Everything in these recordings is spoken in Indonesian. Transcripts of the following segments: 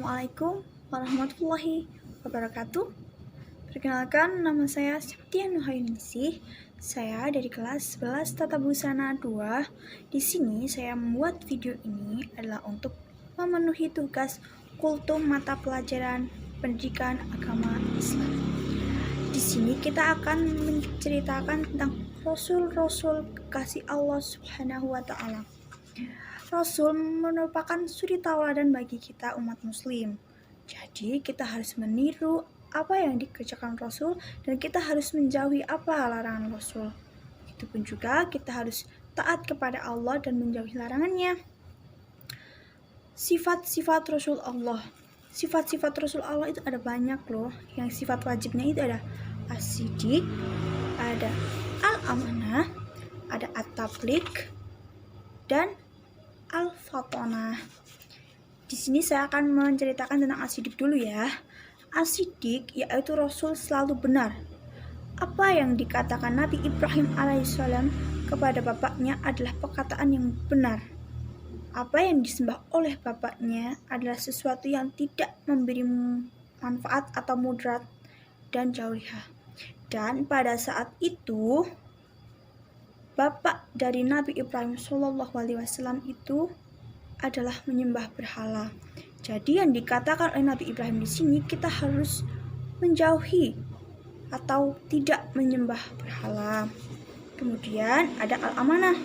Assalamualaikum warahmatullahi wabarakatuh. Perkenalkan, nama saya Septia Nuhainisih. Saya dari kelas 11 Tata Busana 2. Di sini saya membuat video ini adalah untuk memenuhi tugas kultum mata pelajaran pendidikan agama Islam. Di sini kita akan menceritakan tentang Rasul-Rasul kekasih Allah Subhanahu wa Ta'ala. Rasul merupakan suri tauladan bagi kita umat muslim. Jadi kita harus meniru apa yang dikerjakan Rasul dan kita harus menjauhi apa larangan Rasul. Begitupun juga kita harus taat kepada Allah dan menjauhi larangannya. Sifat-sifat Rasul Allah. Sifat-sifat Rasul Allah itu ada banyak loh. Yang sifat wajibnya itu ada as-siddiq, ada al-amanah, ada at-tabligh, dan al-fatonah. Di sini saya akan menceritakan tentang as-siddiq dulu ya. As-siddiq yaitu Rasul selalu benar. Apa yang dikatakan Nabi Ibrahim alaihissalam kepada bapaknya adalah perkataan yang benar. Apa yang disembah oleh bapaknya adalah sesuatu yang tidak memberi manfaat atau mudarat dan jauhiha. Dan pada saat itu bapak dari Nabi Ibrahim SAW itu adalah menyembah berhala. Jadi yang dikatakan oleh Nabi Ibrahim di sini kita harus menjauhi atau tidak menyembah berhala. Kemudian ada al-amanah.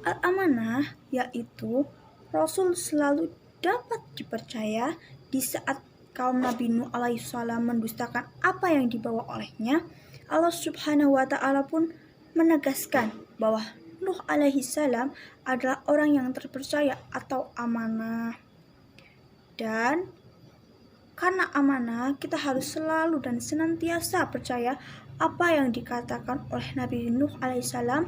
Al-amanah yaitu Rasul selalu dapat dipercaya di saat kaum Nabi Nuh alaihissalam mendustakan apa yang dibawa olehnya. Allah Subhanahu wa Ta'ala pun menegaskan bahwa Nuh alaihissalam adalah orang yang terpercaya atau amanah. Dan karena amanah, kita harus selalu dan senantiasa percaya apa yang dikatakan oleh Nabi Nuh alaihissalam,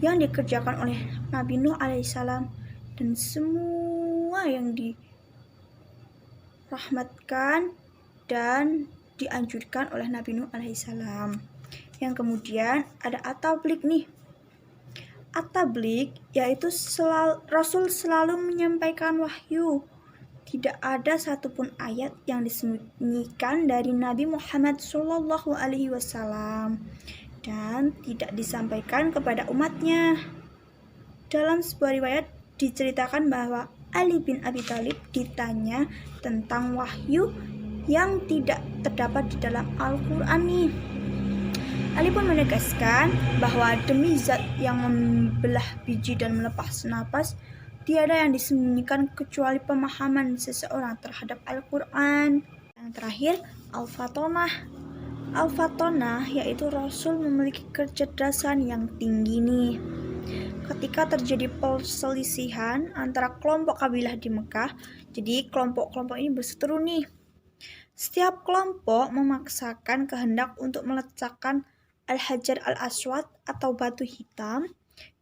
yang dikerjakan oleh Nabi Nuh alaihissalam, dan semua yang dirahmatkan dan dianjurkan oleh Nabi Nuh alaihissalam. Yang kemudian ada at-tabligh nih. At-tabligh yaitu Rasul selalu menyampaikan wahyu. Tidak ada satupun ayat yang disembunyikan dari Nabi Muhammad SAW dan tidak disampaikan kepada umatnya. Dalam sebuah riwayat diceritakan bahwa Ali bin Abi Thalib ditanya tentang wahyu yang tidak terdapat di dalam Al-Quran nih. Ali pun menegaskan bahwa demi zat yang membelah biji dan melepas napas, tiada yang disembunyikan kecuali pemahaman seseorang terhadap Al-Quran. Yang terakhir, al-fatonah. Al-fatonah yaitu Rasul memiliki kecerdasan yang tinggi nih. Ketika terjadi perselisihan antara kelompok kabilah di Mekah, jadi kelompok-kelompok ini berseteru nih. Setiap kelompok memaksakan kehendak untuk meletakkan Al-Hajar Al-Aswad atau batu hitam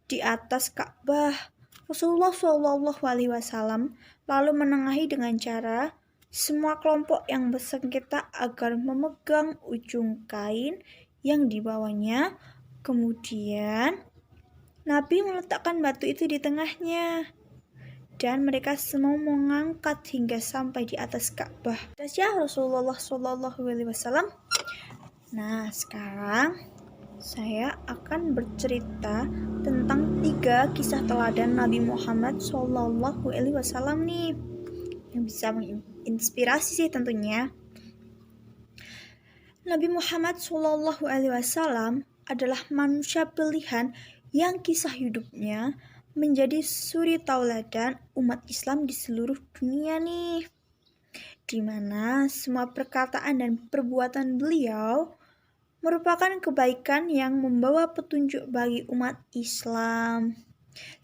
di atas Ka'bah. Rasulullah SAW lalu menengahi dengan cara semua kelompok yang bersengketa agar memegang ujung kain yang dibawanya. Kemudian Nabi meletakkan batu itu di tengahnya dan mereka semua mengangkat hingga sampai di atas Ka'bah. Ya Rasulullah SAW. Nah, sekarang saya akan bercerita tentang 3 kisah teladan Nabi Muhammad SAW nih, yang bisa menginspirasi sih tentunya. Nabi Muhammad SAW adalah manusia pilihan yang kisah hidupnya menjadi suri tauladan umat Islam di seluruh dunia nih, di mana semua perkataan dan perbuatan beliau merupakan kebaikan yang membawa petunjuk bagi umat Islam.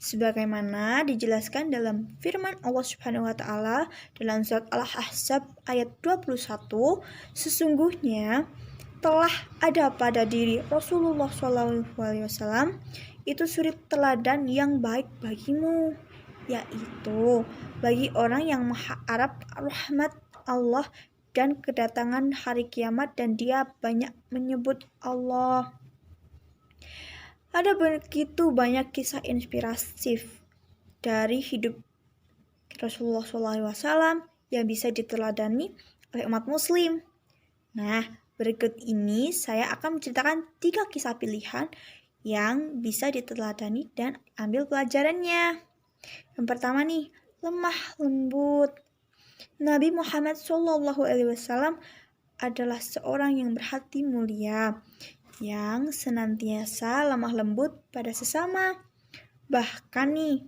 Sebagaimana dijelaskan dalam firman Allah Subhanahu wa Ta'ala dalam surat Al-Ahzab ayat 21, sesungguhnya telah ada pada diri Rasulullah SAW itu suri teladan yang baik bagimu, yaitu bagi orang yang mengharap rahmat Allah dan kedatangan hari kiamat dan dia banyak menyebut Allah. Ada begitu banyak kisah inspiratif dari hidup Rasulullah SAW yang bisa diteladani oleh umat muslim. Nah, berikut ini saya akan menceritakan 3 kisah pilihan yang bisa diteladani dan ambil pelajarannya. Yang pertama nih, lemah lembut. Nabi Muhammad SAW adalah seorang yang berhati mulia, yang senantiasa lemah lembut pada sesama. Bahkan nih,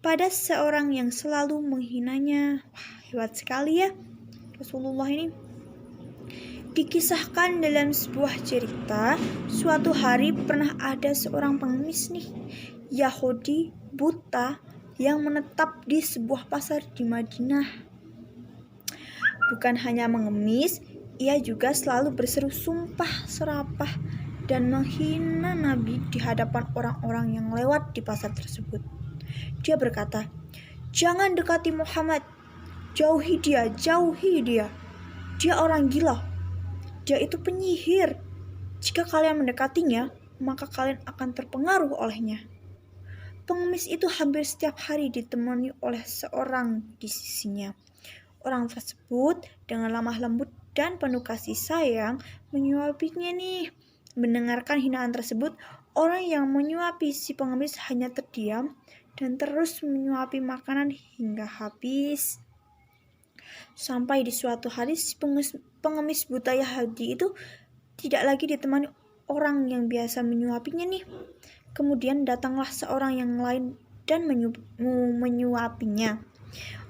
pada seorang yang selalu menghinanya. Wah, hebat sekali ya Rasulullah ini. Dikisahkan dalam sebuah cerita, suatu hari pernah ada seorang pengemis nih, Yahudi buta yang menetap di sebuah pasar di Madinah. Bukan hanya mengemis, ia juga selalu berseru sumpah serapah dan menghina Nabi di hadapan orang-orang yang lewat di pasar tersebut. Dia berkata, "Jangan dekati Muhammad, jauhi dia, jauhi dia. Dia orang gila. Dia itu penyihir. Jika kalian mendekatinya, maka kalian akan terpengaruh olehnya." Pengemis itu hampir setiap hari ditemani oleh seorang di sisinya. Orang tersebut dengan lemah lembut dan penuh kasih sayang menyuapinya nih. Mendengarkan hinaan tersebut, orang yang menyuapi si pengemis hanya terdiam dan terus menyuapi makanan hingga habis. Sampai di suatu hari si pengemis buta Yahudi itu tidak lagi ditemani orang yang biasa menyuapinya nih. Kemudian datanglah seorang yang lain dan menyuapinya.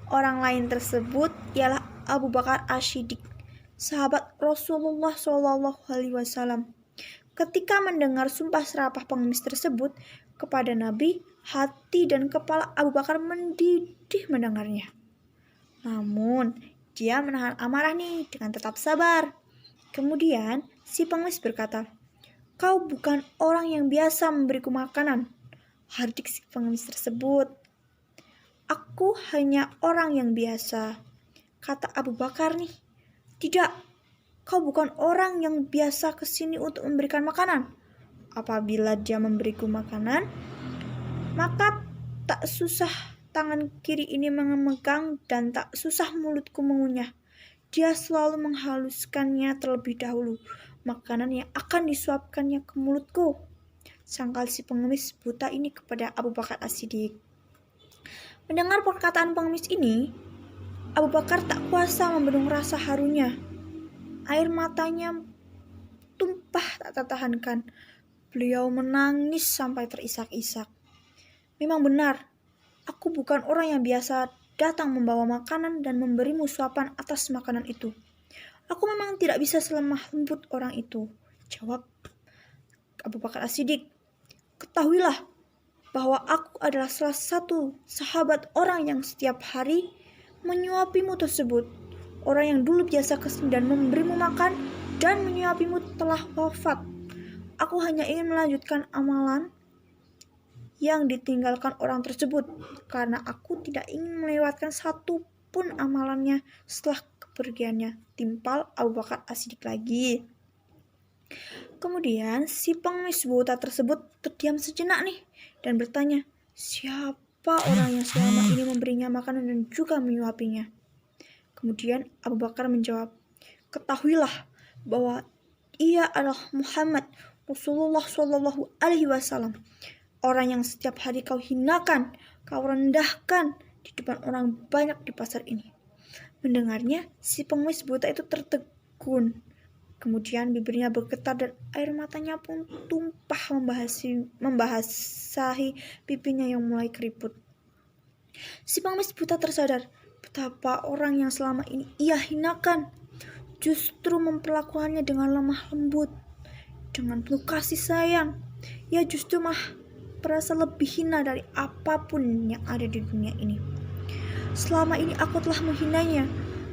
Orang lain tersebut ialah Abu Bakar As-Siddiq, sahabat Rasulullah SAW. Ketika mendengar sumpah serapah pengemis tersebut kepada Nabi, hati dan kepala Abu Bakar mendidih mendengarnya. Namun, dia menahan amarah nih dengan tetap sabar. Kemudian, si pengemis berkata, "Kau bukan orang yang biasa memberiku makanan," hardik si pengemis tersebut. "Aku hanya orang yang biasa," kata Abu Bakar nih. "Tidak, kau bukan orang yang biasa kesini untuk memberikan makanan. Apabila dia memberiku makanan, maka tak susah tangan kiri ini memegang dan tak susah mulutku mengunyah. Dia selalu menghaluskannya terlebih dahulu, makanan yang akan disuapkannya ke mulutku," sangkal si pengemis buta ini kepada Abu Bakar As-Siddiq. Mendengar perkataan pengemis ini, Abu Bakar tak kuasa membendung rasa harunya. Air matanya tumpah tak tertahankan. Beliau menangis sampai terisak-isak. "Memang benar, aku bukan orang yang biasa datang membawa makanan dan memberimu suapan atas makanan itu. Aku memang tidak bisa selemah lembut orang itu," jawab Abu Bakar As-Siddiq. "Ketahuilah bahwa aku adalah salah satu sahabat orang yang setiap hari menyuapimu tersebut. Orang yang dulu biasa kesini dan memberimu makan dan menyuapimu telah wafat. Aku hanya ingin melanjutkan amalan yang ditinggalkan orang tersebut, karena aku tidak ingin melewatkan satu pun amalannya setelah kepergiannya," timpal Abu Bakar As-Siddiq lagi. Kemudian si pengemis buta tersebut terdiam sejenak nih dan bertanya, "Siapa orang yang selama ini memberinya makanan dan juga menyuapinya?" Kemudian Abu Bakar menjawab, "Ketahuilah bahwa ia adalah Muhammad Rasulullah SAW, orang yang setiap hari kau hinakan, kau rendahkan di depan orang banyak di pasar ini." Mendengarnya, si pengemis buta itu tertegun. Kemudian bibirnya bergetar dan air matanya pun tumpah membasahi pipinya yang mulai keriput. Si pengemis buta tersadar betapa orang yang selama ini ia hinakan justru memperlakukannya dengan lemah lembut, dengan penuh kasih sayang. Ia justru merasa lebih hina dari apapun yang ada di dunia ini. Selama ini aku telah menghinanya,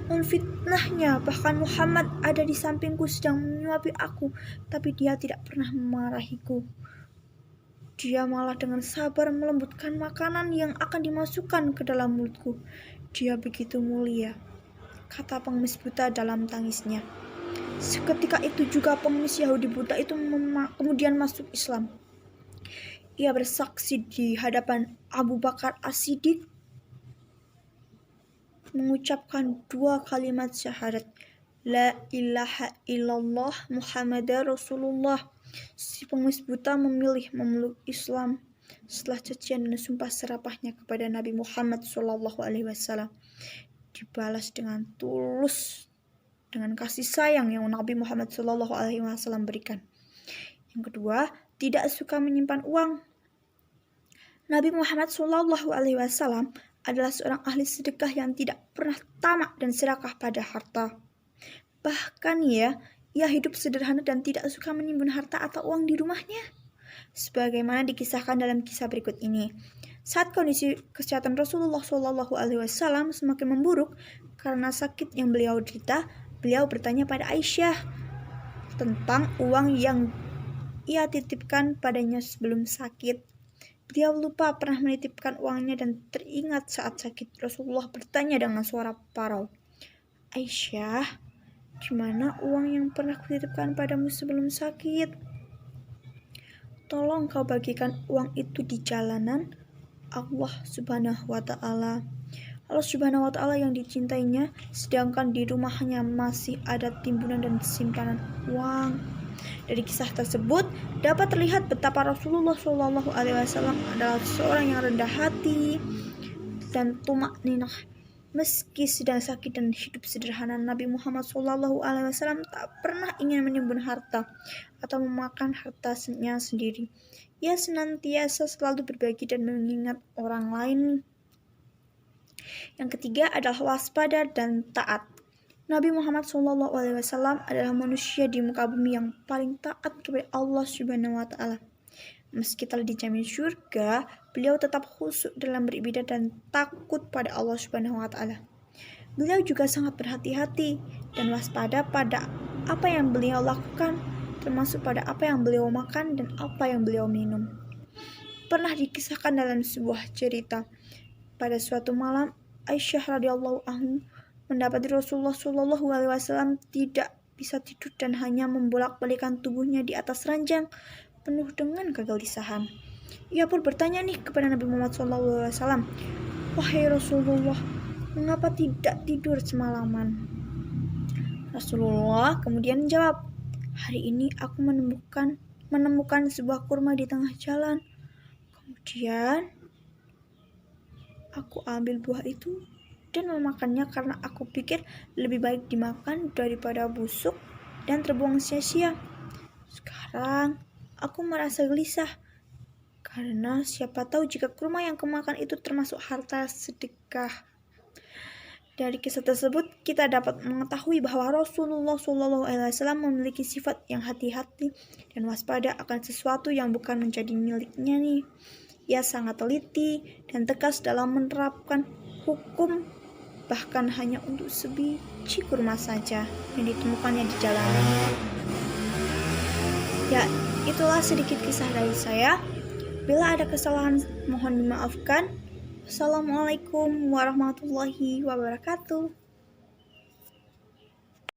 memfitnahnya, bahkan Muhammad ada di sampingku sedang menyuapi aku, tapi dia tidak pernah memarahiku. Dia malah dengan sabar melembutkan makanan yang akan dimasukkan ke dalam mulutku. Dia begitu mulia, kata pengemis buta dalam tangisnya. Seketika itu juga pengemis Yahudi buta itu kemudian masuk Islam. Ia bersaksi di hadapan Abu Bakar As-Siddiq mengucapkan 2 kalimat syahadat, La ilaha illallah Muhammadar Rasulullah. Si pengemis buta memilih memeluk Islam setelah cacian dan sumpah serapahnya kepada Nabi Muhammad SAW dibalas dengan tulus dengan kasih sayang yang Nabi Muhammad SAW berikan. Yang kedua, tidak suka menyimpan uang. Nabi Muhammad SAW adalah seorang ahli sedekah yang tidak pernah tamak dan serakah pada harta. Bahkan ia hidup sederhana dan tidak suka menimbun harta atau uang di rumahnya. Sebagaimana dikisahkan dalam kisah berikut ini. Saat kondisi kesehatan Rasulullah SAW semakin memburuk karena sakit yang beliau derita, beliau bertanya pada Aisyah tentang uang yang ia titipkan padanya sebelum sakit. Beliau lupa pernah menitipkan uangnya dan teringat saat sakit. Rasulullah bertanya dengan suara parau, Aisyah, di mana uang yang pernah kutitipkan padamu sebelum sakit? Tolong kau bagikan uang itu di jalanan Allah Subhanahu wa Ta'ala. Allah Subhanahu wa Ta'ala yang dicintainya, sedangkan di rumahnya masih ada timbunan dan simpanan uang. Dari kisah tersebut dapat terlihat betapa Rasulullah SAW adalah seorang yang rendah hati dan tumak ninah. Meski sedang sakit dan hidup sederhana, Nabi Muhammad SAW tak pernah ingin menimbun harta atau memakan hartanya sendiri. Ia senantiasa selalu berbagi dan mengingat orang lain. Yang ketiga adalah waspada dan taat. Nabi Muhammad SAW adalah manusia di muka bumi yang paling taat kepada Allah Subhanahu wa Ta'ala. Meski telah dijamin surga, beliau tetap khusyuk dalam beribadah dan takut pada Allah Subhanahu wa Ta'ala. Beliau juga sangat berhati-hati dan waspada pada apa yang beliau lakukan, termasuk pada apa yang beliau makan dan apa yang beliau minum. Pernah dikisahkan dalam sebuah cerita, pada suatu malam Aisyah radhiyallahu anha mendapati Rasulullah SAW tidak bisa tidur dan hanya membolak-balikan tubuhnya di atas ranjang penuh dengan kegelisahan. Ia pun bertanya kepada Nabi Muhammad SAW, Wahai Rasulullah, mengapa tidak tidur semalaman? Rasulullah kemudian menjawab, Hari ini aku menemukan sebuah kurma di tengah jalan. Kemudian aku ambil buah itu dan memakannya karena aku pikir lebih baik dimakan daripada busuk dan terbuang sia-sia. Sekarang aku merasa gelisah karena siapa tahu jika kurma yang kumakan itu termasuk harta sedekah. Dari kisah tersebut kita dapat mengetahui bahwa Rasulullah SAW memiliki sifat yang hati-hati dan waspada akan sesuatu yang bukan menjadi miliknya Ia sangat teliti dan tegas dalam menerapkan hukum, bahkan hanya untuk sebiji kurma saja yang ditemukannya di jalanan. Ya, itulah sedikit kisah dari saya. Bila ada kesalahan, mohon dimaafkan. Assalamualaikum warahmatullahi wabarakatuh.